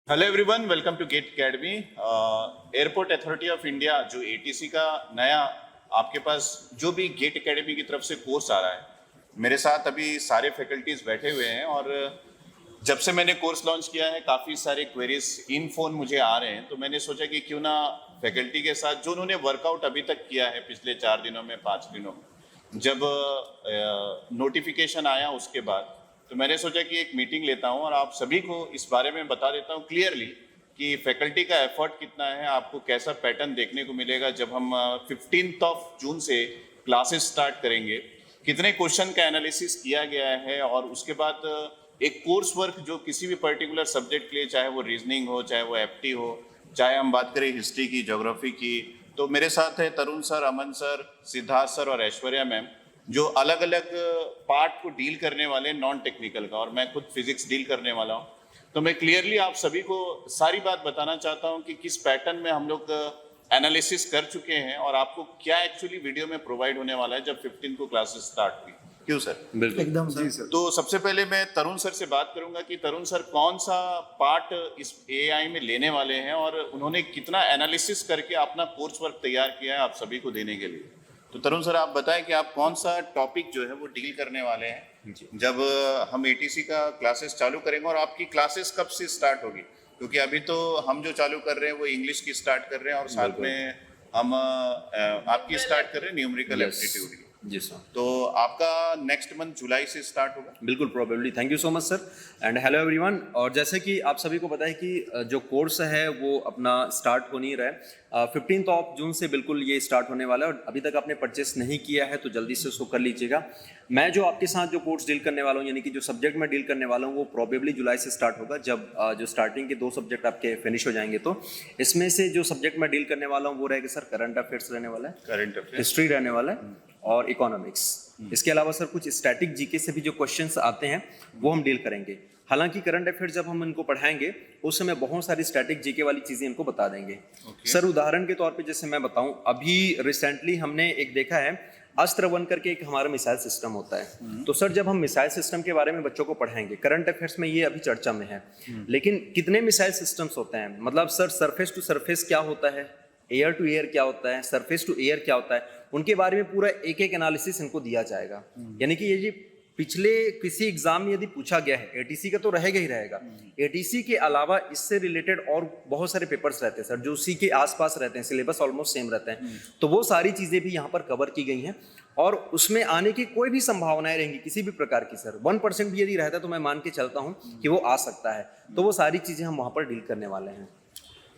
Hello everyone, welcome to GATE academy. Airport authority of India जो ATC का नया आपके पास जो भी गेट एकेडमी की तरफ से कोर्स आ रहा है, मेरे साथ अभी सारे फैकल्टीज बैठे हुए हैं और जब से मैंने कोर्स लॉन्च किया है काफ़ी सारे क्वेरीज इन फोन मुझे आ रहे हैं, तो मैंने सोचा कि क्यों ना फैकल्टी के साथ जो उन्होंने वर्कआउट अभी तक किया है पिछले 4 दिनों में 5 दिनों में, जब नोटिफिकेशन आया उसके बाद तो मैंने सोचा कि एक मीटिंग लेता हूं और आप सभी को इस बारे में बता देता हूं क्लियरली कि फैकल्टी का एफर्ट कितना है, आपको कैसा पैटर्न देखने को मिलेगा जब हम 15 ऑफ जून से क्लासेस स्टार्ट करेंगे, कितने क्वेश्चन का एनालिसिस किया गया है और उसके बाद एक कोर्स वर्क जो किसी भी पर्टिकुलर सब्जेक्ट के लिए, चाहे वो रीजनिंग हो, चाहे वो एफटी हो, चाहे हम बात करें हिस्ट्री की, ज्योग्राफी की। तो मेरे साथ है तरुण सर, अमन सर, सिद्धार्थ सर और ऐश्वर्या मैम, जो अलग अलग पार्ट को डील करने वाले नॉन टेक्निकल का, और मैं खुद फिजिक्स डील करने वाला हूँ। तो मैं क्लियरली आप सभी को सारी बात बताना चाहता हूँ कि किस पैटर्न में हम लोग एनालिसिस कर चुके हैं और आपको क्या एक्चुअली वीडियो में प्रोवाइड होने वाला है जब 15 को क्लासेस स्टार्ट हुई। क्यों सर? बिल्कुल एकदम जी सर। तो सबसे पहले मैं तरुण सर से बात करूंगा कि तरुण सर कौन सा पार्ट इस एआई में लेने वाले हैं और उन्होंने कितना एनालिसिस करके अपना कोर्स वर्क तैयार किया है आप सभी को देने के लिए। तो तरुण सर आप बताएं कि आप कौन सा टॉपिक जो है वो डील करने वाले हैं जब हम एटीसी का क्लासेस चालू करेंगे, और आपकी क्लासेस कब से स्टार्ट होगी? क्योंकि अभी तो हम जो चालू कर रहे हैं वो इंग्लिश की स्टार्ट कर रहे हैं और साथ में हम आपकी स्टार्ट कर रहे हैं न्यूमेरिकल एप्टीट्यूड की। जी सर। तो आपका नेक्स्ट मंथ जुलाई से स्टार्ट होगा? बिल्कुल probably. Thank you so much sir and hello everyone. और जैसे कि आप सभी को पता है कि जो कोर्स है वो अपना स्टार्ट हो नहीं रहा है, 15 ऑफ जून से बिल्कुल ये स्टार्ट होने वाला है और अभी तक आपने परचेस नहीं किया है तो जल्दी से उसको कर लीजिएगा। मैं जो आपके साथ जो कोर्स डील करने वाला हूँ, यानी कि जो सब्जेक्ट मैं डील करने वाला हूँ, वो प्रोबेबली जुलाई से स्टार्ट होगा जब जो स्टार्टिंग के 2 सब्जेक्ट आपके फिनिश हो जाएंगे। तो इसमें से जो सब्जेक्ट मैं डील करने वाला हूँ वो रहेगा सर करंट अफेयर्स रहने वाला है, करंट अफेयर्स, हिस्ट्री रहने वाला है और इकोनॉमिक्स। इसके अलावा सर कुछ स्टैटिक जीके से भी जो क्वेश्चंस आते हैं वो हम डील करेंगे। हालांकि करंट अफेयर्स जब हम इनको पढ़ाएंगे उस समय बहुत सारी स्टैटिक जीके वाली चीजें इनको बता देंगे। सर उदाहरण के तौर पे जैसे मैं बताऊं, अभी रिसेंटली हमने एक देखा है अस्त्र वन करके एक हमारा मिसाइल सिस्टम होता है। तो सर जब हम मिसाइल सिस्टम के बारे में बच्चों को पढ़ाएंगे, करंट अफेयर्स में ये अभी चर्चा में है, लेकिन कितने मिसाइल सिस्टम्स होते हैं, मतलब सर सरफेस टू सरफेस क्या होता है, एयर टू एयर क्या होता है, सरफेस टू एयर क्या होता है, उनके बारे में पूरा एक एक एनालिसिस इनको दिया जाएगा। यानी कि ये जी पिछले किसी एग्जाम में यदि पूछा गया है, एटीसी का तो रहेगा ही रहेगा, एटीसी के अलावा इससे रिलेटेड और बहुत सारे पेपर्स रहते हैं सर जो उसी के आसपास रहते हैं, सिलेबस ऑलमोस्ट सेम रहते हैं, तो वो सारी चीजें भी यहाँ पर कवर की गई हैं और उसमें आने की कोई भी संभावनाएं रहेंगी किसी भी प्रकार की सर 1% भी यदि रहता है तो मैं मान के चलता हूँ कि वो आ सकता है। तो वो सारी चीजें हम वहाँ पर डील करने वाले हैं।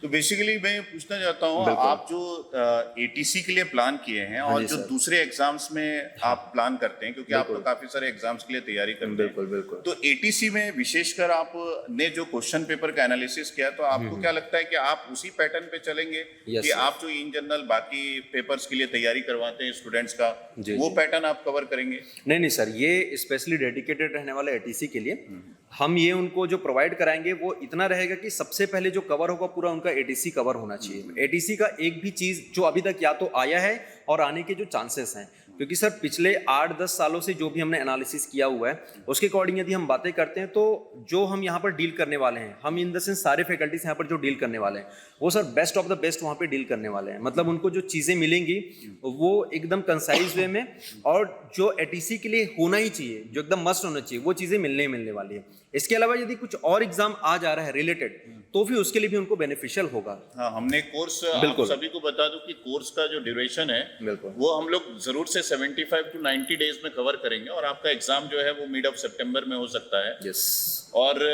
तो बेसिकली मैं पूछना चाहता हूँ, आप जो एटीसी के लिए प्लान किए हैं और जो दूसरे एग्जाम्स में आप प्लान करते हैं, क्योंकि आप तो काफी सारे एग्जाम्स के लिए तैयारी करते हैं, बिल्कुल बिल्कुल, तो एटीसी में विशेषकर आपने जो क्वेश्चन पेपर का एनालिसिस किया, तो आपको क्या लगता है कि आप उसी पैटर्न पे चलेंगे कि आप जो इन जनरल बाकी पेपर्स के लिए तैयारी करवाते हैं स्टूडेंट्स का, वो पैटर्न आप कवर करेंगे? नहीं सर, ये स्पेशली डेडिकेटेड रहने वाले एटीसी के लिए हम ये उनको जो प्रोवाइड कराएंगे वो इतना रहेगा कि सबसे पहले जो कवर होगा पूरा उनका एटीसी कवर होना चाहिए। एटीसी का एक भी चीज जो अभी तक या तो आया है और आने के जो चांसेस हैं, क्योंकि सर पिछले 8-10 सालों से जो भी हमने एनालिसिस किया हुआ है उसके अकॉर्डिंग यदि हम बातें करते हैं तो जो हम यहाँ पर डील करने वाले हैं, हम इन द सेंस सारे फैकल्टीज यहाँ पर जो डील करने वाले हैं वो sir best of the best वहाँ पे डील करने वाले हैं। मतलब उनको जो चीज़ें मिलेंगी वो एकदम कंसाइज वे में और जो एटीसी के लिए होना ही चाहिए, जो एकदम मस्ट होना चाहिए, वो चीज़ें मिलने वाली है। इसके अलावा यदि कुछ और एग्जाम आ जा रहा है रिलेटेड तो भी उसके लिए भी उनको बेनिफिशियल होगा। हाँ, हमने कोर्स सभी को बता दूं कि कोर्स का जो ड्यूरेशन है वो हम लोग जरूर से 75 to 90 डेज में कवर करेंगे और आपका एग्जाम जो है वो मिड ऑफ सितंबर में हो सकता है। यस। और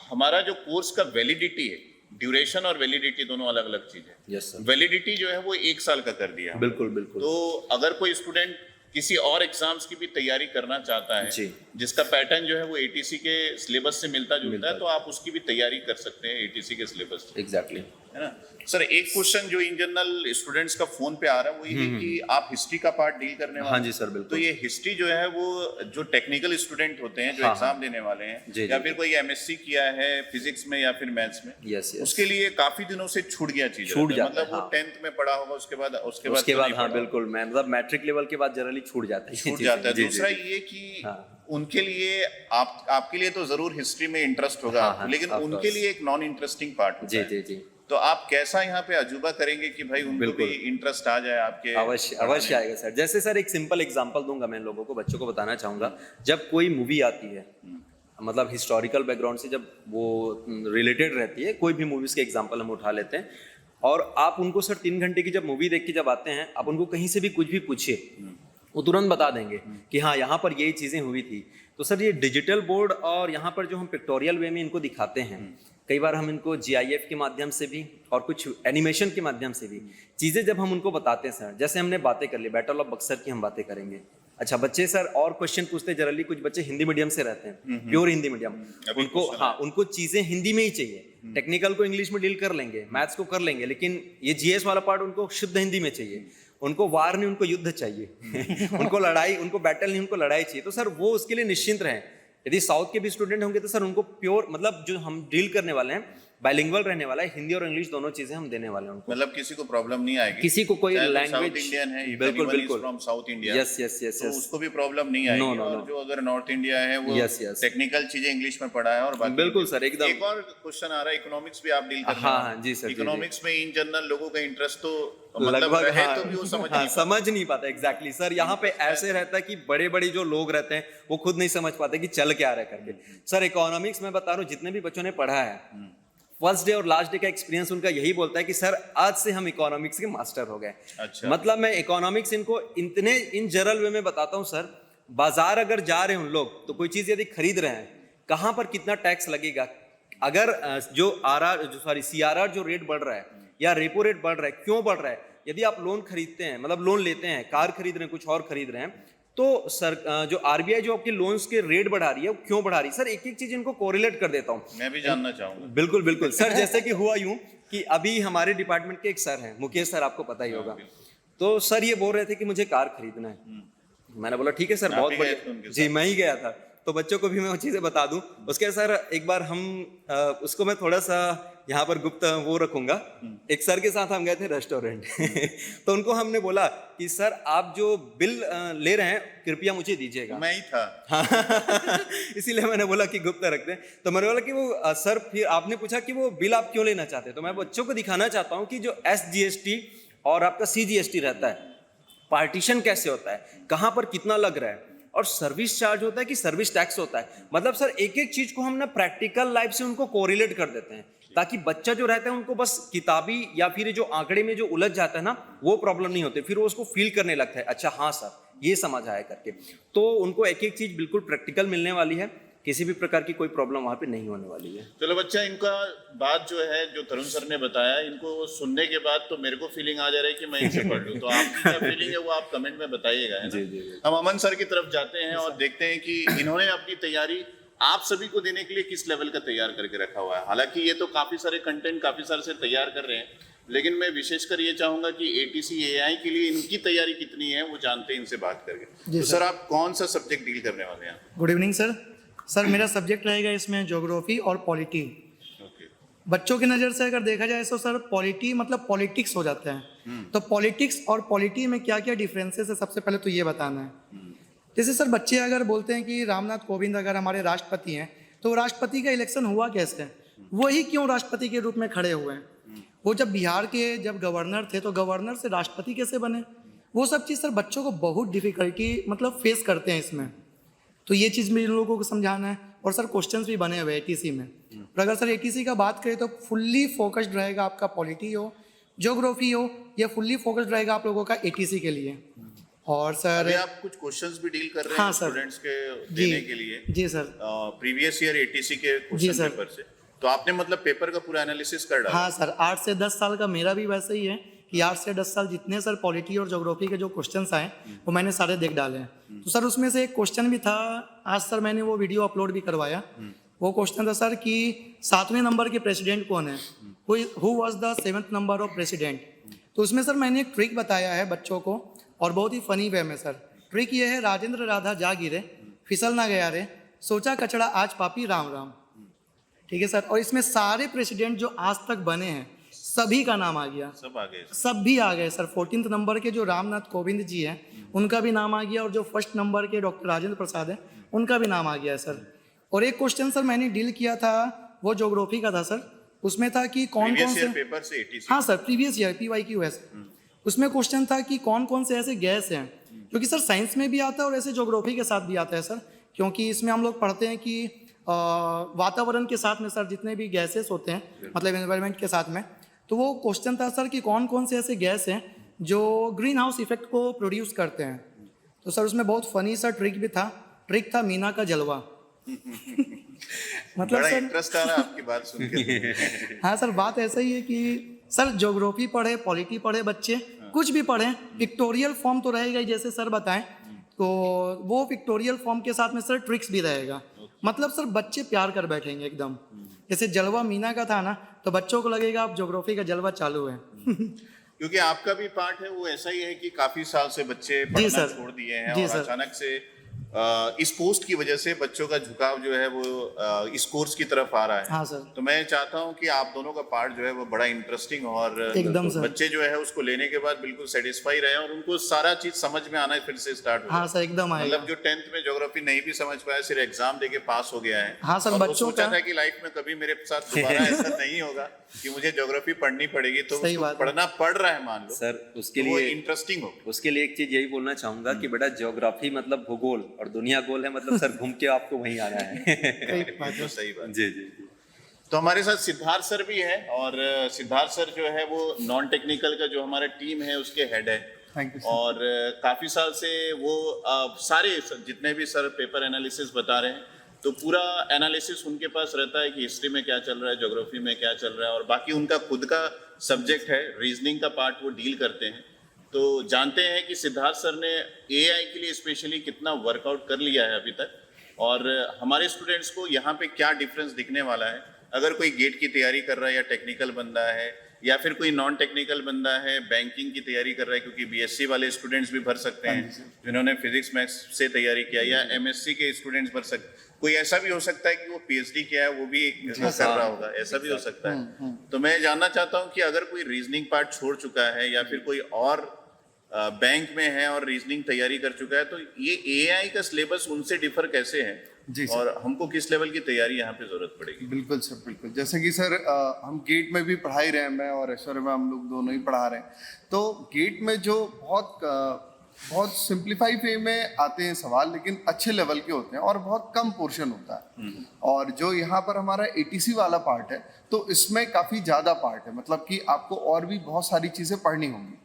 हमारा जो कोर्स का वैलिडिटी है, ड्यूरेशन और वैलिडिटी दोनों अलग अलग चीज है। Yes sir. वैलिडिटी जो है वो 1 साल का कर दिया। बिल्कुल बिल्कुल। तो अगर कोई स्टूडेंट किसी और एग्जाम्स की भी तैयारी करना चाहता है जिसका पैटर्न जो है वो एटीसी के सिलेबस से मिलता जुलता है, तो आप उसकी भी तैयारी कर सकते हैं एटीसी के सिलेबस से। एग्जैक्टली, है ना सर? एक क्वेश्चन जो इन जनरल स्टूडेंट्स का फोन पे आ रहा है वो ये कि आप हिस्ट्री का पार्ट डील करने वाले हैं। हाँ जी सर, बिल्कुल। तो ये हिस्ट्री जो है वो जो टेक्निकल स्टूडेंट होते हैं जो एग्जाम देने वाले हैं, या फिर कोई एमएससी किया है फिजिक्स में या फिर मैथ्स में, उसके लिए काफी दिनों से छूट गया चीज, मतलब वो 10th में पढ़ा होगा, उसके बाद हाँ बिल्कुल, मतलब मैट्रिक लेवल के बाद जनरली छूट जाता है। दूसरा ये कि उनके लिए आपके लिए तो जरूर हिस्ट्री में इंटरेस्ट होगा हाँ, आपको, हाँ, लेकिन of उनके course. लिए एक नॉन इंटरेस्टिंग पार्ट होता जी है। जी जी, तो आप कैसा यहाँ पे अजूबा करेंगे कि भाई उनको बिल्कुल। भी इंटरेस्ट आ जाए आपके अवश्य पढ़ाने अवश्य में? आएगा सर। जैसे सर एक सिंपल एग्जांपल दूंगा मैं लोगों को, बच्चों को बताना चाहूंगा। जब कोई मूवी आती है, मतलब हिस्टोरिकल बैकग्राउंड से जब वो रिलेटेड रहती है, कोई भी मूवीज के एग्जांपल हम उठा लेते हैं, और आप उनको सर 3 घंटे की जब मूवी देख के जब आते हैं, आप उनको कहीं से भी कुछ भी पूछिए, वो तुरंत बता देंगे कि हाँ यहाँ पर यही चीज़ें हुई थी। तो सर ये डिजिटल बोर्ड और यहाँ पर जो हम पिक्टोरियल वे में इनको दिखाते हैं, कई बार हम इनको GIF के माध्यम से भी और कुछ एनिमेशन के माध्यम से भी चीज़ें जब हम उनको बताते हैं सर, जैसे हमने बातें कर ली, बैटल ऑफ बक्सर की हम बातें करेंगे। अच्छा, बच्चे सर और क्वेश्चन पूछते हैं जनरली, कुछ बच्चे हिंदी मीडियम से रहते हैं, प्योर हिंदी मीडियम, अभी उनको कुछ हाँ उनको चीज़ें हिंदी में ही चाहिए। टेक्निकल को इंग्लिश में डील कर लेंगे, मैथ्स को कर लेंगे, लेकिन ये GS वाला पार्ट उनको शुद्ध हिंदी में चाहिए। उनको वार नहीं, उनको युद्ध चाहिए। उनको लड़ाई, उनको बैटल नहीं, उनको लड़ाई चाहिए। तो सर वो उसके लिए निश्चिंत रहें। यदि साउथ के भी स्टूडेंट होंगे तो सर उनको प्योर, मतलब जो हम डील करने वाले हैं, बाइलिंगुअल रहने वाला है, हिंदी और इंग्लिश दोनों चीजें हम देने वाले हैं उनको। मतलब किसी को प्रॉब्लम नहीं आएगी, किसी को कोई चाहे वो लैंग्वेज, साउथ इंडियन है, बिल्कुल बिल्कुल, from south India, yes yes yes तो यस, उसको भी प्रॉब्लम नहीं आएगी। No, no, और no. जो अगर नॉर्थ इंडिया है वो Yes, yes. टेक्निकल चीजें इंग्लिश में पढ़ा है और बाकी बिल्कुल सर, एकदम। एक और क्वेश्चन आ रहा है, इकोनॉमिक्स भी आप डील कर रहे हाँ हाँ जी सर, जी, जी। इकोनॉमिक्स में इन जनरल लोगों का इंटरेस्ट तो मतलब लगभग रहे हाँ, तो भी वो समझ हाँ, नहीं समझ नहीं पाता। एग्जैक्टली सर, यहाँ पे ऐसे रहता है कि बड़े बड़े जो लोग रहते हैं वो खुद नहीं समझ पाते कि चल क्या रहा है करके। सर इकोनॉमिक्स में बता रहा हूँ, जितने भी बच्चों ने पढ़ा है, फर्स्ट डे और लास्ट डे का एक्सपीरियंस उनका यही बोलता है कि सर आज से हम इकोनॉमिक्स के मास्टर हो गए। अच्छा। मतलब मैं इकोनॉमिक्स इनको इतने इन जनरल वे में बताता हूँ सर, बाजार अगर जा रहे हैं उन लोग, तो कोई चीज यदि खरीद रहे हैं, कहाँ पर कितना टैक्स लगेगा, अगर जो CRR जो रेट बढ़ रहा है या रेपो रेट बढ़ रहा है, क्यों बढ़ रहा है, यदि आप लोन खरीदते हैं, मतलब लोन लेते हैं, कार खरीद रहे हैं, कुछ और खरीद रहे हैं, तो सर जो RBI जो आपके लोन्स के रेट बढ़ा रही है, वो क्यों बढ़ा रही है। सर एक एक चीज इनको कोरिलेट कर देता हूँ। मैं भी जानना चाहूंगा। बिल्कुल बिल्कुल सर, जैसे कि हुआ यूं कि अभी हमारे डिपार्टमेंट के एक सर हैं, मुकेश सर, आपको पता ही होगा। तो सर ये बोल रहे थे कि मुझे कार खरीदना है। मैंने बोला ठीक है सर, बहुत बढ़िया जी, मैं ही गया था। तो बच्चों को भी मैं वो चीज़ें बता दूं। उसके सर एक बार हम उसको मैं थोड़ा सा यहाँ पर गुप्त वो रखूंगा। एक सर के साथ हम गए थे रेस्टोरेंट। तो उनको हमने बोला कि सर आप जो बिल ले रहे हैं कृपया मुझे दीजिएगा। मैं ही था। हाँ। इसीलिए मैंने बोला कि गुप्त रखते हैं। तो मैंने बोला कि वो सर, फिर आपने पूछा कि वो बिल आप क्यों लेना चाहते हैं। तो मैं बच्चों को दिखाना चाहता हूँ कि जो SGST और आपका CGST रहता है, पार्टीशन कैसे होता है, कहाँ पर कितना लग रहा है, और सर्विस चार्ज होता है कि सर्विस टैक्स होता है। मतलब सर एक एक चीज को हम ना प्रैक्टिकल लाइफ से उनको कोरिलेट कर देते हैं, ताकि बच्चा जो रहता है उनको बस किताबी या फिर जो आंकड़े में जो उलझ जाता है ना, वो प्रॉब्लम नहीं होती। फिर वो उसको फील करने लगता है, अच्छा हाँ सर ये समझ आया करके। तो उनको एक एक चीज बिल्कुल प्रैक्टिकल मिलने वाली है, किसी भी प्रकार की कोई प्रॉब्लम वहाँ पे नहीं होने वाली है। चलो बच्चा, इनका बात जो है, जो तरुण सर ने बताया, इनको सुनने के बाद तो मेरे को फीलिंग आ जा रही है कि मैं इनसे पढ़ लूं। तो आपकी क्या फीलिंग है वो आप कमेंट में बताइएगा, है ना? जी, जी, जी। हम अमन सर की तरफ जाते हैं और देखते हैं कि इन्होंने अपनी तैयारी आप सभी को देने के लिए किस लेवल का तैयार करके रखा हुआ है। हालांकि ये तो काफी सारे कंटेंट काफी सारे से तैयार कर रहे हैं, लेकिन मैं विशेषकर ये चाहूंगा कि ATC AI के लिए इनकी तैयारी कितनी है वो जानते हैं इनसे बात करके। तो सर आप कौन सा सब्जेक्ट डील करने वाले हैं? Good evening sir. सर मेरा सब्जेक्ट रहेगा इसमें ज्योग्राफी और पॉलिटी। बच्चों की नज़र से अगर देखा जाए तो सर पॉलिटी मतलब पॉलिटिक्स हो जाता है। तो पॉलिटिक्स और पॉलिटी में क्या क्या डिफरेंसेस है, सबसे पहले तो ये बताना है। जैसे सर बच्चे अगर बोलते हैं कि रामनाथ कोविंद अगर हमारे राष्ट्रपति हैं, तो राष्ट्रपति का इलेक्शन हुआ कैसे, वही क्यों राष्ट्रपति के रूप में खड़े हुए हैं। वो जब बिहार के जब गवर्नर थे तो गवर्नर से राष्ट्रपति कैसे बने, वो सब चीज़ सर बच्चों को बहुत डिफिकल्टी मतलब फेस करते हैं इसमें। तो ये चीज़ में इन लोगों को समझाना है। और सर क्वेश्चंस भी बने हुए ATC में। और अगर सर ATC का बात करें तो फुल्ली फोकस्ड रहेगा आपका पॉलिटी हो, ज्योग्राफी हो, या फुल्ली फोकस्ड रहेगा आप लोगों का ATC के लिए। और सर अभी आप कुछ क्वेश्चंस भी डील कर रहे हाँ हैं सर, स्टूडेंट्स के देने के लिए। जी सर। प्रीवियस ईयर ATC के क्वेश्चन पेपर से तो आपने मतलब पेपर का पूरा एनालिसिस कर डाला? हाँ सर, 8 से 10 साल का मेरा भी वैसे ही है कि 8 से 10 साल जितने सर पॉलिटी और ज्योग्राफी के जो क्वेश्चंस आए वो मैंने सारे देख डाले हैं। तो सर उसमें से एक क्वेश्चन भी था, आज सर मैंने वो वीडियो अपलोड भी करवाया। वो क्वेश्चन था सर कि 7वें नंबर के प्रेसिडेंट कौन है, who was the 7th number of president. तो उसमें सर मैंने एक ट्रिक बताया है बच्चों को, और बहुत ही फनी वे में सर। ट्रिक ये है, राजेंद्र राधा जा गिरे फिसल ना गया रे, सोचा कचड़ा आज पापी राम राम। ठीक है सर। और इसमें सारे प्रेसिडेंट जो आज तक बने हैं सभी का नाम आ गया, सब आ गए। सब भी आ गए सर। 14th नंबर के जो रामनाथ कोविंद जी हैं उनका भी नाम आ गया, और जो फर्स्ट नंबर के डॉक्टर राजेंद्र प्रसाद हैं उनका भी नाम आ गया है सर। और एक क्वेश्चन सर मैंने डील किया था, वो ज्योग्राफी का था सर। उसमें था कि कौन कौन प्रीवियस से, ईयर पेपर से 80। हाँ सर, प्रीवियस ईयर PYQ है सर। उसमें क्वेश्चन था कि कौन कौन से ऐसे गैस हैं, क्योंकि सर साइंस में भी आता है और ऐसे ज्योग्राफी के साथ भी आता है सर। क्योंकि इसमें हम लोग पढ़ते हैं कि वातावरण के साथ में सर जितने भी गैसेस होते हैं, मतलब एनवायरनमेंट के साथ में, तो वो क्वेश्चन था सर कि कौन कौन से ऐसे गैस हैं जो ग्रीन हाउस इफेक्ट को प्रोड्यूस करते हैं। तो सर उसमें बहुत फनी सा ट्रिक था मीना का जलवा। मतलब बड़ा सर इंटरेस्ट आ रहा है आपकी बात सुन के। हाँ सर, बात ऐसा ही है कि सर ज्योग्राफी पढ़े, पॉलिटी पढ़े बच्चे, कुछ भी पढ़े, पिक्टोरियल फॉर्म तो रहेगा ही जैसे सर बताएं, तो वो पिक्टोरियल फॉर्म के साथ में सर ट्रिक्स भी रहेगा। मतलब सर बच्चे प्यार कर बैठेंगे एकदम। जैसे जलवा मीना का था ना, तो बच्चों को लगेगा आप ज्योग्राफी का जलवा चालू है। क्योंकि आपका भी पार्ट है वो ऐसा ही है कि काफी साल से बच्चे पढ़ना सर। छोड़ दिए हैं, जी और सर। अचानक से इस पोस्ट की वजह से बच्चों का झुकाव जो है वो इस कोर्स की तरफ आ रहा है। हाँ सर। तो मैं चाहता हूं कि आप दोनों का पार्ट जो है वो बड़ा इंटरेस्टिंग और एकदम सर। बच्चे जो है उसको लेने के बाद बिल्कुल सेटिस्फाई रहे और उनको सारा चीज समझ में आना फिर से स्टार्ट हो हाँ जाए। सर, एकदम आएगा। मतलब जो 10th में ज्योग्राफी नहीं भी समझ पाया, सिर्फ एग्जाम देके पास हो गया है। हाँ सर, और वो बच्चों सोचा का- था कि लाइफ में कभी मेरे साथ दोबारा ऐसा नहीं होगा कि मुझे ज्योग्राफी पढ़नी पड़ेगी, तो सही उसको बात है। पढ़ना पड़ रहा है मान लो सर उसके तो वो लिए इंटरेस्टिंग हो। उसके लिए एक चीज यही बोलना चाहूंगा कि बेटा ज्योग्राफी मतलब भूगोल और दुनिया गोल है, मतलब सर घूम के आपको वहीं आना है। सही बात तो है। सही बात। जी जी जी। तो हमारे साथ सिद्धार्थ सर भी है, और सिद्धार्थ सर जो है वो नॉन टेक्निकल का जो हमारा टीम है उसके हेड है। थैंक यू और काफी साल से वो सारे जितने भी सर पेपर एनालिसिस बता रहे हैं, तो पूरा एनालिसिस उनके पास रहता है कि हिस्ट्री में क्या चल रहा है, ज्योग्राफी में क्या चल रहा है, और बाकी उनका खुद का सब्जेक्ट है रीजनिंग का पार्ट वो डील करते हैं। तो जानते हैं कि सिद्धार्थ सर ने AI के लिए स्पेशली कितना वर्कआउट कर लिया है अभी तक, और हमारे स्टूडेंट्स को यहाँ पे क्या डिफरेंस दिखने वाला है। अगर कोई गेट की तैयारी कर रहा है या टेक्निकल बंदा है, या फिर कोई नॉन टेक्निकल बंदा है बैंकिंग की तैयारी कर रहा है, क्योंकि BSc वाले स्टूडेंट्स भी भर सकते हैं जिन्होंने फिजिक्स मैथ्स से तैयारी किया, या MSc के स्टूडेंट्स भर सकते। कोई ऐसा भी हो सकता है कि वो PhD किया है वो भी कर रहा होगा, ऐसा भी हो सकता है। तो मैं जानना चाहता हूँ कि अगर कोई रीजनिंग पार्ट छोड़ चुका है या फिर कोई और बैंक में है और रीजनिंग तैयारी कर चुका है, तो ये AI का सिलेबस उनसे डिफर कैसे है, जी सर। और हमको किस लेवल की तैयारी यहाँ पे जरूरत पड़ेगी। बिल्कुल सर, बिल्कुल। जैसे कि सर हम गेट में भी पढ़ा ही रहे हैं, मैं और ऐश्वर्य में हम लोग दोनों ही पढ़ा रहे हैं। तो गेट में जो बहुत सिंप्लीफाई वे में आते हैं सवाल, लेकिन अच्छे लेवल के होते हैं और बहुत कम पोर्शन होता है। और जो यहाँ पर हमारा ATC वाला पार्ट है, तो इसमें काफ़ी ज़्यादा पार्ट है, मतलब कि आपको और भी बहुत सारी चीज़ें पढ़नी होंगी।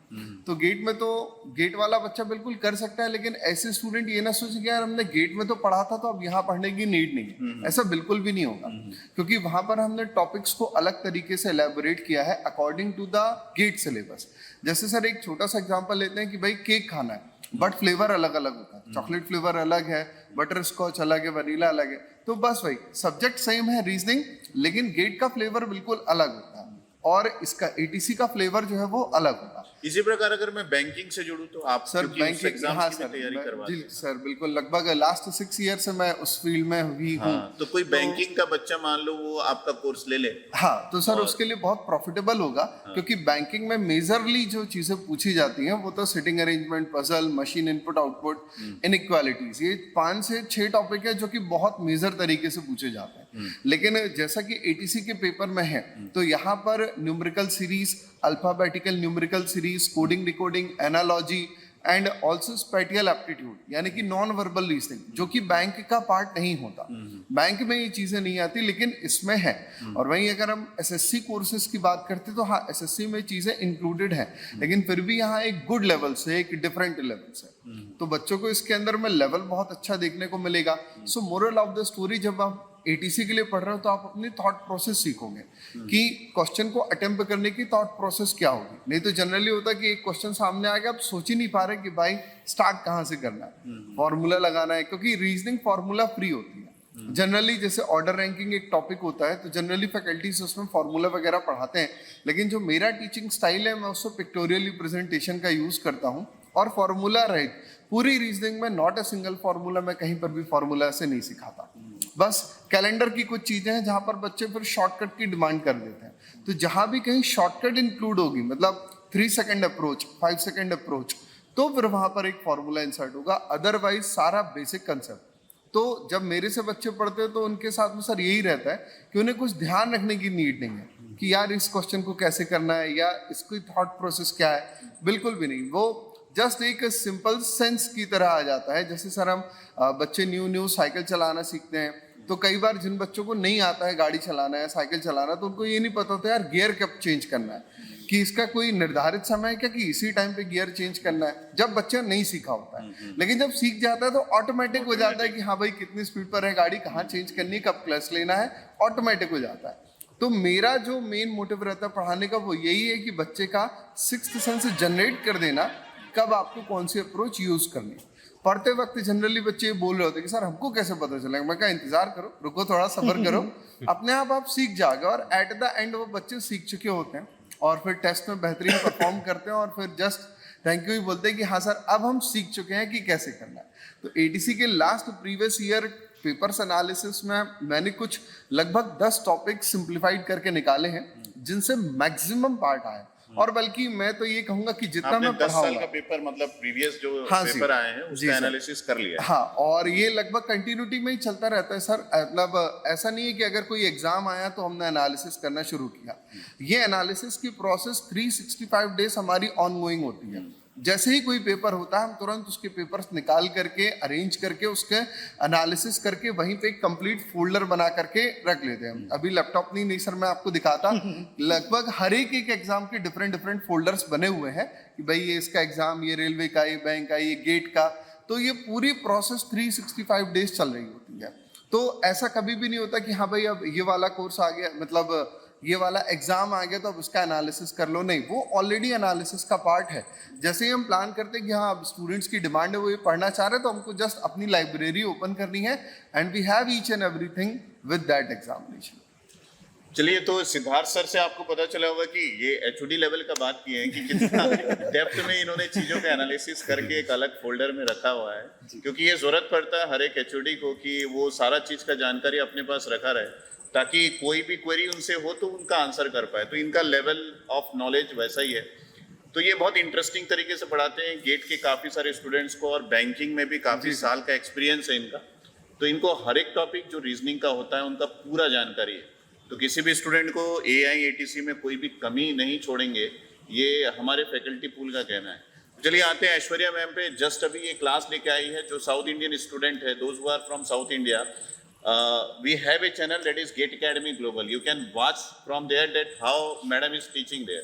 तो गेट में तो गेट वाला बच्चा बिल्कुल कर सकता है, लेकिन ऐसे स्टूडेंट ये ना सोचे कि यार हमने गेट में तो पढ़ा था तो अब यहाँ पढ़ने की नीड नहीं है। ऐसा बिल्कुल भी नहीं होगा, क्योंकि वहाँ पर हमने टॉपिक्स को अलग तरीके से एलैबोरेट किया है according to the GATE syllabus. जैसे सर एक छोटा सा एग्जांपल लेते हैं कि भाई केक खाना है, बट फ्लेवर अलग अलग होता है। चॉकलेट फ्लेवर अलग है, बटर स्कॉच अलग है, वनीला अलग है। तो बस वही सब्जेक्ट सेम है रीजनिंग, लेकिन गेट का फ्लेवर बिल्कुल अलग होता है और इसका ATC का फ्लेवर जो है वो अलग होता है। इसी प्रकार अगर मैं बैंकिंग से जुड़ूं तो आप सर बैंकिंग एग्जाम्स हाँ की सर, भी तैयारी करवा जी सर, बिल्कुल। लगभग लास्ट 6 ईयर से मैं उस फील्ड में हुई हूँ। हाँ, तो कोई बैंकिंग का बच्चा मान लो वो आपका कोर्स ले ले, हाँ, तो सर उसके लिए बहुत प्रॉफिटेबल होगा, क्योंकि बैंकिंग में मेजरली जो चीजें पूछी जाती हैं वो तो sitting arrangement, puzzle, machine input output, inequalities, ये 5 से 6 टॉपिक है जो कि बहुत मेजर तरीके से पूछे जाते हैं। लेकिन जैसा कि ATC के पेपर में है, तो यहाँ पर numerical series, alphabetical numerical series, coding decoding, analogy and also spatial aptitude, यानी कि नॉन वर्बल रीजनिंग, जो कि बैंक का पार्ट नहीं होता। बैंक में ये चीजें नहीं आती, लेकिन इसमें है। और वहीं अगर हम SSC कोर्सेज की बात करते तो हाँ, SSC में चीजें इंक्लूडेड है, लेकिन फिर भी यहाँ एक गुड लेवल से, एक डिफरेंट लेवल से, तो बच्चों को इसके अंदर में लेवल बहुत अच्छा देखने को मिलेगा। सो मोरल ऑफ द स्टोरी, जब आप ATC के लिए पढ़ रहे हो तो आप अपनी थॉट प्रोसेस सीखोगे कि क्वेश्चन को अटेम्प्ट करने की थॉट प्रोसेस क्या होगी। नहीं तो जनरली होता है कि एक क्वेश्चन सामने आ गया, आप सोच ही नहीं पा रहे कि भाई स्टार्ट कहाँ से करना है, फॉर्मूला लगाना है, क्योंकि रीजनिंग फॉर्मूला फ्री होती है। जनरली जैसे ऑर्डर रैंकिंग एक टॉपिक होता है, तो जनरली फैकल्टीज उसमें फॉर्मूला वगैरह पढ़ाते हैं, लेकिन जो मेरा टीचिंग स्टाइल है, मैं उसको पिक्टोरियल रिप्रेजेंटेशन का यूज करता हूँ और फॉर्मूला रहित पूरी रीजनिंग में नॉट अ सिंगल फॉर्मूला, मैं कहीं पर भी फॉर्मूला से नहीं सिखाता। बस कैलेंडर की कुछ चीजें हैं जहां पर बच्चे फिर शॉर्टकट की डिमांड कर देते हैं। तो जहां भी कहीं शॉर्टकट इंक्लूड होगी, मतलब 3 सेकंड अप्रोच, 5 सेकंड अप्रोच, तो फिर वहां पर एक फॉर्मूला इंसर्ट होगा। अदरवाइज सारा बेसिक कंसेप्ट, तो जब मेरे से बच्चे पढ़ते हैं तो उनके साथ में सर यही रहता है कि उन्हें कुछ ध्यान रखने की नीड नहीं है कि यार इस क्वेश्चन को कैसे करना है या इसकी थॉट प्रोसेस क्या है, बिल्कुल भी नहीं। वो जस्ट एक सिंपल सेंस की तरह आ जाता है। जैसे सर हम बच्चे न्यू साइकिल चलाना सीखते हैं, तो कई बार जिन बच्चों को नहीं आता है गाड़ी चलाना है, साइकिल चलाना, तो उनको ये नहीं पता होता यार गियर कब चेंज करना है, कि इसका कोई निर्धारित समय है क्या कि इसी टाइम पे गियर चेंज करना है, जब बच्चा नहीं सीखा होता है। लेकिन जब सीख जाता है तो ऑटोमेटिक हो जाता है कि हाँ भाई कितनी स्पीड पर है गाड़ी, कहाँ चेंज करनी है, कब क्लच लेना है, ऑटोमेटिक हो जाता है। तो मेरा जो मेन मोटिव रहता है पढ़ाने का वो यही है कि बच्चे का सिक्स्थ सेंस जनरेट कर देना, कब आपको कौन सी अप्रोच यूज करनी है। पढ़ते वक्त जनरली बच्चे बोल रहे होते हैं कि सर हमको कैसे पता चलेगा, मैं कहा इंतजार करो, रुको थोड़ा सब्र करो, अपने आप सीख जाओगे। और एट द एंड वो बच्चे सीख चुके होते हैं और फिर टेस्ट में बेहतरीन परफॉर्म करते हैं और फिर जस्ट थैंक यू ही बोलते हैं कि हाँ सर अब हम सीख चुके हैं कि कैसे करना है। तो एटीसी के last previous year papers analysis में मैंने कुछ लगभग 10 टॉपिक सिंप्लीफाइड करके निकाले हैं जिनसे मैक्सिमम पार्ट आए। और बल्कि मैं तो ये कहूंगा कि जितना मैं 10 साल पढ़ाऊंगा, का पेपर मतलब प्रीवियस जो हाँ पेपर आए हैं जी उसका सर। एनालिसिस कर लिया है। हाँ, और ये लगभग कंटिन्यूटी में ही चलता रहता है सर। मतलब ऐसा नहीं है कि अगर कोई एग्जाम आया तो हमने एनालिसिस करना शुरू किया। ये एनालिसिस की प्रोसेस 365 डेज हमारी ऑनगोइंग होती है। जैसे ही कोई पेपर होता है हम तुरंत उसके पेपर्स निकाल करके अरेंज करके उसके एनालिसिस करके वहीं पे एक कंप्लीट फोल्डर बना करके रख लेते हैं। अभी लैपटॉप नहीं सर मैं आपको दिखाता, लगभग हर एक एग्जाम के डिफरेंट फोल्डर्स बने हुए हैं कि भाई ये इसका एग्जाम, ये रेलवे का, ये बैंक का, ये गेट का। तो ये पूरी प्रोसेस 365 डेज चल रही होती है। तो ऐसा कभी भी नहीं होता कि हाँ भाई अब ये वाला कोर्स आ गया, मतलब ये वाला एग्जाम आ गया तो अब उसका एनालिसिस कर लो, नहीं, वो ऑलरेडी एनालिसिस का पार्ट है। जैसे ही हम प्लान करते हैं कि हाँ अब स्टूडेंट्स की डिमांड है वो ये पढ़ना चाह रहे हैं, तो हमको जस्ट अपनी लाइब्रेरी ओपन करनी है and we have each and everything with that examination. चलिए, तो सिद्धार्थ सर से आपको पता चला होगा कि ये एचओडी लेवल का बात की है कि कितना डेप्थ में इन्होंने चीजों का एनालिसिस करके एक अलग फोल्डर में रखा हुआ है, क्योंकि ये जरूरत पड़ता है हर एक एचओडी को कि वो सारा चीज का जानकारी अपने पास रखा रहे ताकि कोई भी क्वेरी उनसे हो तो उनका आंसर कर पाए। तो इनका लेवल ऑफ नॉलेज वैसा ही है। तो ये बहुत इंटरेस्टिंग तरीके से पढ़ाते हैं गेट के काफ़ी सारे स्टूडेंट्स को, और बैंकिंग में भी काफ़ी साल का एक्सपीरियंस है इनका। तो इनको हर एक टॉपिक जो रीजनिंग का होता है उनका पूरा जानकारी है। तो किसी भी स्टूडेंट को एआई एटीसी में कोई भी कमी नहीं छोड़ेंगे, ये हमारे फैकल्टी पूल का कहना है। चलिए आते हैं ऐश्वर्या मैम पे। जस्ट अभी ये क्लास लेके आई है जो साउथ इंडियन स्टूडेंट है, those who are from south India. We have a channel that is Gate Academy Global. You can watch from there that how madam is teaching there.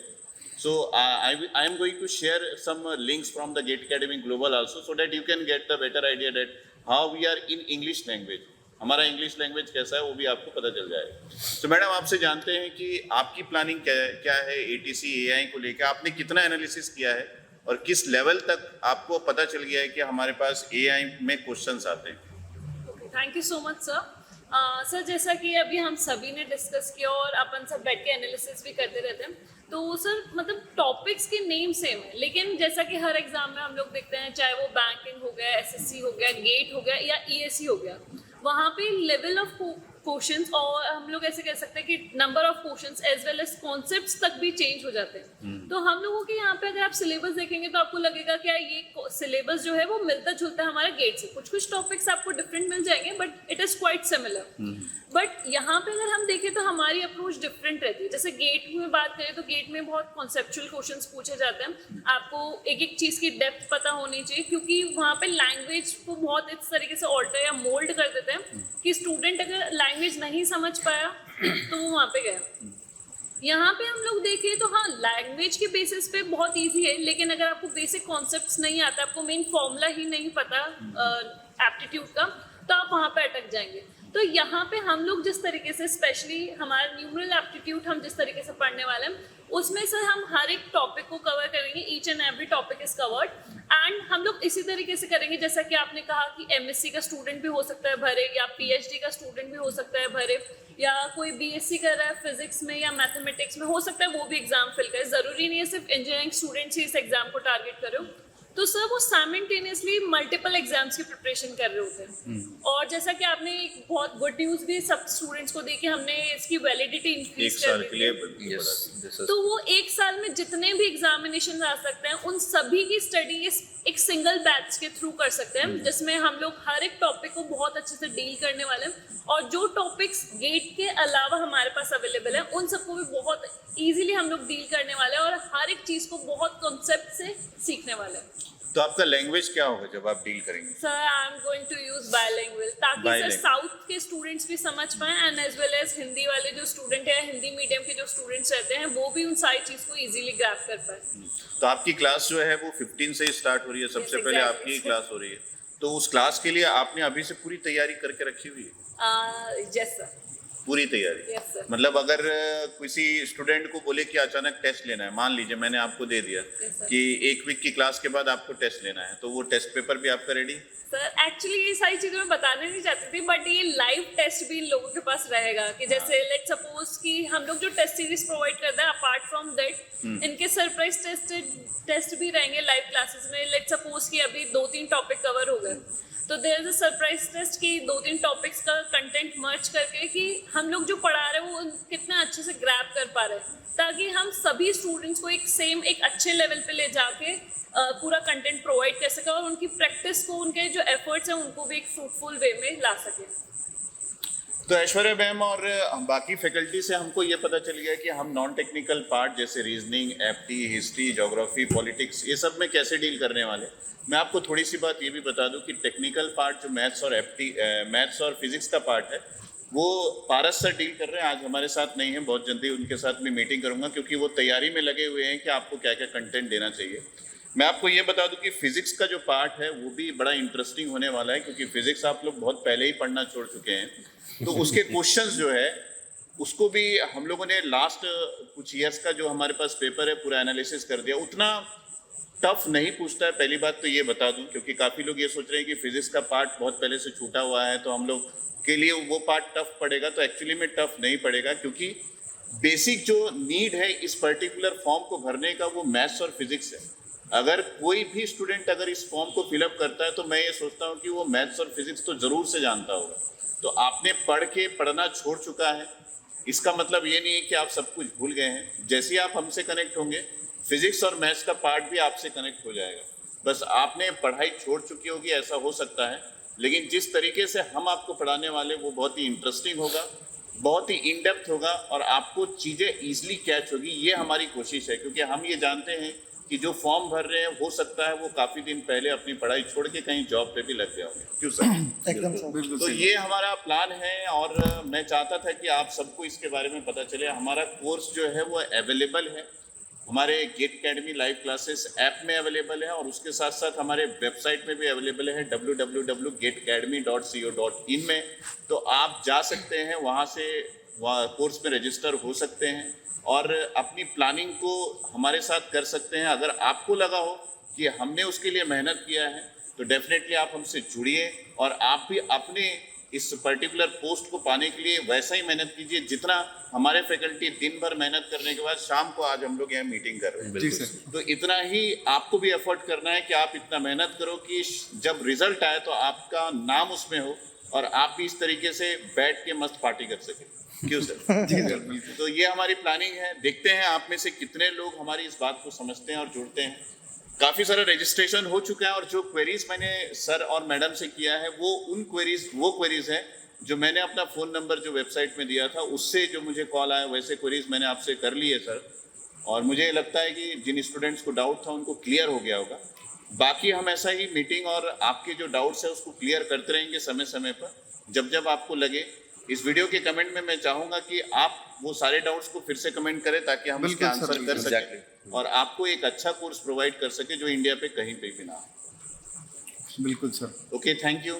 So I am going to share some links from the Gate Academy Global also, so that you can get the better idea that how we are in English language. हमारा English language कैसा है वो भी आपको पता चल जाएगा। तो मैडम आपसे जानते हैं कि आपकी प्लानिंग क्या है एटीसी एआई को लेकर, आपने कितना एनालिसिस किया है और किस लेवल तक आपको पता चल गया है कि हमारे पास एआई में क्वेश्चंस आते हैं। Thank you so much sir. Sir जैसा कि अभी हम सभी ने डिस्कस किया और अपन सब बैठ के एनालिसिस भी करते रहते हैं, तो सर मतलब टॉपिक्स के नेम सेम है, लेकिन जैसा कि हर एग्जाम में हम लोग देखते हैं, चाहे वो बैंकिंग हो गया, एसएससी हो गया, गेट हो गया या ईएससी हो गया, वहाँ पे लेवल ऑफ क्वेश्चंस और हम लोग ऐसे कह सकते हैं कि number of questions as well as concepts तक भी चेंज हो जाते हैं। तो हम लोगों के यहाँ पे अगर आप सिलेबस देखेंगे तो आपको लगेगा कि ये सिलेबस जो है वो मिलता जुलता है हमारे गेट से। कुछ टॉपिक्स आपको डिफरेंट मिल जाएंगे but it is quite similar. But यहाँ पे अगर हम देखें तो हमारी अप्रोच डिफरेंट रहती है। जैसे गेट में बात करें तो गेट में बहुत कॉन्सेप्चुअल क्वेश्चंस पूछे जाते हैं, आपको एक एक चीज़ की डेप्थ पता होनी चाहिए, क्योंकि वहाँ पे लैंग्वेज को बहुत इस तरीके से ऑल्टर या मोल्ड कर देते हैं कि स्टूडेंट अगर लैंग्वेज नहीं समझ पाया तो वो वहाँ पे गया। यहाँ पे हम लोग देखें तो हाँ लैंग्वेज के बेसिस पे बहुत इजी है, लेकिन अगर आपको बेसिक कॉन्सेप्ट्स नहीं आता, आपको मेन फॉर्मूला ही नहीं पता एप्टीट्यूड का, तो आप वहाँ पे अटक जाएंगे। तो यहाँ पे हम लोग जिस तरीके से स्पेशली हमारा न्यूमरल एप्टीट्यूड हम जिस तरीके से पढ़ने वाले हैं, उसमें से हम हर एक टॉपिक को कवर करेंगे, each and every topic is covered. And हम लोग इसी तरीके से करेंगे जैसा कि आपने कहा कि एमएससी का स्टूडेंट भी हो सकता है भरे, या पीएचडी का स्टूडेंट भी हो सकता है भरे, या कोई बीएससी कर रहा है फिजिक्स में या मैथमेटिक्स में, हो सकता है वो भी एग्जाम फिल करे। ज़रूरी नहीं है सिर्फ इंजीनियरिंग स्टूडेंट्स ही इस एग्जाम को टारगेट करो, तो सर वो साइमल्टेनियसली मल्टीपल एग्जाम्स की प्रिपरेशन कर रहे होते हैं। और जैसा कि आपने एक बहुत गुड न्यूज़ भी सब स्टूडेंट्स को दी कि हमने इसकी वैलिडिटी एक इंक्रीज साल कर के दी लिए है। Yes, this is तो वो एक साल में जितने भी एग्जामिनेशन आ सकते हैं उन सभी की स्टडी इस एक सिंगल बैच के थ्रू कर सकते हैं, जिसमें हम लोग हर एक टॉपिक को बहुत अच्छे से डील करने वाले हैं। और जो टॉपिक्स गेट के अलावा हमारे पास अवेलेबल है उन सबको भी बहुत इजीली हम लोग डील करने वाले हैं और हर एक चीज़ को बहुत कॉन्सेप्ट से सीखने वाले हैं। तो आपका लैंग्वेज क्या होगा जब आप डील करेंगे? Sir I am going to use bilanguage ताकि सर Bilingual. साउथ के स्टूडेंट्स भी समझ पाएं and as well as Hindi वाले जो स्टूडेंट है, हिंदी मीडियम के जो स्टूडेंट्स रहते हैं वो भी उन सारी चीज़ को इजीली ग्रैब कर पाए। तो आपकी क्लास जो है वो 15 से स्टार्ट हो रही है, सबसे Yes, पहले exactly. आपकी ही क्लास हो रही है। तो उस क्लास के लिए आपने अभी से पूरी तैयारी करके रखी हुई है? Yes sir. पूरी तैयारी? Yes, sir. मतलब अगर किसी स्टूडेंट को बोले कि अचानक टेस्ट लेना है, मान लीजिए मैंने आपको दे दिया Yes, sir. कि 1 वीक की क्लास के बाद आपको टेस्ट लेना है, तो वो टेस्ट पेपर भी आपका रेडी? सर एक्चुअली ये सारी चीज़ें मैं बताने नहीं चाहती थी, बट ये लाइव टेस्ट भी इन लोगों के पास रहेगा कि जैसे लेट सपोज कि हम लोग जो टेस्ट सीरीज प्रोवाइड करते हैं, अपार्ट फ्रॉम दैट इनके सरप्राइज टेस्ट भी रहेंगे लाइव क्लासेस में। लेट सपोज कि अभी 2-3 टॉपिक कवर हो गए, तो there is a surprise test कि 2-3 टॉपिक्स का कंटेंट मर्ज करके कि हम लोग जो पढ़ा रहे हैं वो कितना अच्छे से ग्रैब कर पा रहे हैं, ताकि हम सभी स्टूडेंट्स को एक अच्छे लेवल पे ले जाके पूरा कंटेंट प्रोवाइड कर सके और उनकी प्रैक्टिस को, उनके जो एफर्ट्स हैं उनको भी एक फ्रूटफुल वे में ला सके। तो ऐश्वर्या मैम और बाकी फैकल्टी से हमको ये पता चल गया कि हम नॉन टेक्निकल पार्ट जैसे रीजनिंग, एप्टी, हिस्ट्री, ज्योग्राफी, पॉलिटिक्स, ये सब में कैसे डील करने वाले। मैं आपको थोड़ी सी बात ये भी बता दूं कि टेक्निकल पार्ट जो मैथ्स और फिजिक्स का पार्ट है वो पारस सर डील कर रहे हैं। आज हमारे साथ नहीं है, बहुत जल्दी उनके साथ मैं मीटिंग करूंगा क्योंकि वो तैयारी में लगे हुए हैं कि आपको क्या क्या कंटेंट देना चाहिए। मैं आपको ये बता दूं कि फिजिक्स का जो पार्ट है वो भी बड़ा इंटरेस्टिंग होने वाला है, क्योंकि फिजिक्स आप लोग बहुत पहले ही पढ़ना छोड़ चुके हैं। तो उसके क्वेश्चंस जो है उसको भी हम लोगों ने लास्ट कुछ ईयर्स का जो हमारे पास पेपर है पूरा एनालिसिस कर दिया। उतना टफ नहीं पूछता है, पहली बात तो ये बता दूं, क्योंकि काफ़ी लोग ये सोच रहे हैं कि फिजिक्स का पार्ट बहुत पहले से छूटा हुआ है तो हम लोग के लिए वो पार्ट टफ पड़ेगा। तो एक्चुअली में टफ नहीं पड़ेगा, क्योंकि बेसिक जो नीड है इस पर्टिकुलर फॉर्म को भरने का वो मैथ्स और फिजिक्स है। अगर कोई भी स्टूडेंट अगर इस फॉर्म को फिलअप करता है तो मैं ये सोचता हूँ कि वो मैथ्स और फिजिक्स तो ज़रूर से जानता होगा। तो आपने पढ़ना छोड़ चुका है, इसका मतलब ये नहीं है कि आप सब कुछ भूल गए हैं। जैसे ही आप हमसे कनेक्ट होंगे फिजिक्स और मैथ्स का पार्ट भी आपसे कनेक्ट हो जाएगा। बस आपने पढ़ाई छोड़ चुकी होगी ऐसा हो सकता है, लेकिन जिस तरीके से हम आपको पढ़ाने वाले वो बहुत ही इंटरेस्टिंग होगा, बहुत ही इन डेप्थ होगा और आपको चीज़ें ईजिली कैच होगी। ये हमारी कोशिश है, क्योंकि हम ये जानते हैं कि जो फॉर्म भर रहे हैं हो सकता है वो काफ़ी दिन पहले अपनी पढ़ाई छोड़ के कहीं जॉब पे भी लग गया होंगे। क्यों सर? एकदम सर। बिल्कुल तो सही। ये हमारा प्लान है और मैं चाहता था कि आप सबको इसके बारे में पता चले। हमारा कोर्स जो है वो अवेलेबल है, हमारे GATE academy live classes app में अवेलेबल है और उसके साथ साथ हमारे वेबसाइट में भी अवेलेबल है www.getacademy.co.in में। तो आप जा सकते हैं, वहाँ से कोर्स में रजिस्टर हो सकते हैं और अपनी प्लानिंग को हमारे साथ कर सकते हैं। अगर आपको लगा हो कि हमने उसके लिए मेहनत किया है तो डेफिनेटली आप हमसे जुड़िए और आप भी अपने इस पर्टिकुलर पोस्ट को पाने के लिए वैसा ही मेहनत कीजिए जितना हमारे फैकल्टी दिन भर मेहनत करने के बाद शाम को आज हम लोग यहाँ मीटिंग कर रहे हैं। जी सर। तो इतना ही आपको भी एफर्ट करना है कि आप इतना मेहनत करो कि जब रिजल्ट आए तो आपका नाम उसमें हो और आप भी इस तरीके से बैठ के मस्त पार्टी कर सके। क्यों सर? जी सर, बिल्कुल। तो ये हमारी प्लानिंग है। देखते हैं आप में से कितने लोग हमारी इस बात को समझते हैं और जुड़ते हैं। काफ़ी सारा रजिस्ट्रेशन हो चुका है और जो क्वेरीज मैंने सर और मैडम से किया है वो क्वेरीज हैं जो मैंने अपना फ़ोन नंबर जो वेबसाइट में दिया था उससे जो मुझे कॉल आया वैसे क्वेरीज मैंने आपसे कर ली है सर। और मुझे लगता है कि जिन स्टूडेंट्स को डाउट था उनको क्लियर हो गया होगा। बाकी हम ऐसा ही मीटिंग और आपके जो डाउट्स है उसको क्लियर करते रहेंगे समय समय पर, जब जब आपको लगे। इस वीडियो के कमेंट में मैं चाहूँगा कि आप वो सारे डाउट्स को फिर से कमेंट करें ताकि हम उसके बिल्कुल सर, आंसर कर बिल्कुल। सकें और आपको एक अच्छा कोर्स प्रोवाइड कर सके जो इंडिया पे कहीं पे भी ना हो। बिल्कुल सर। Okay, thank you.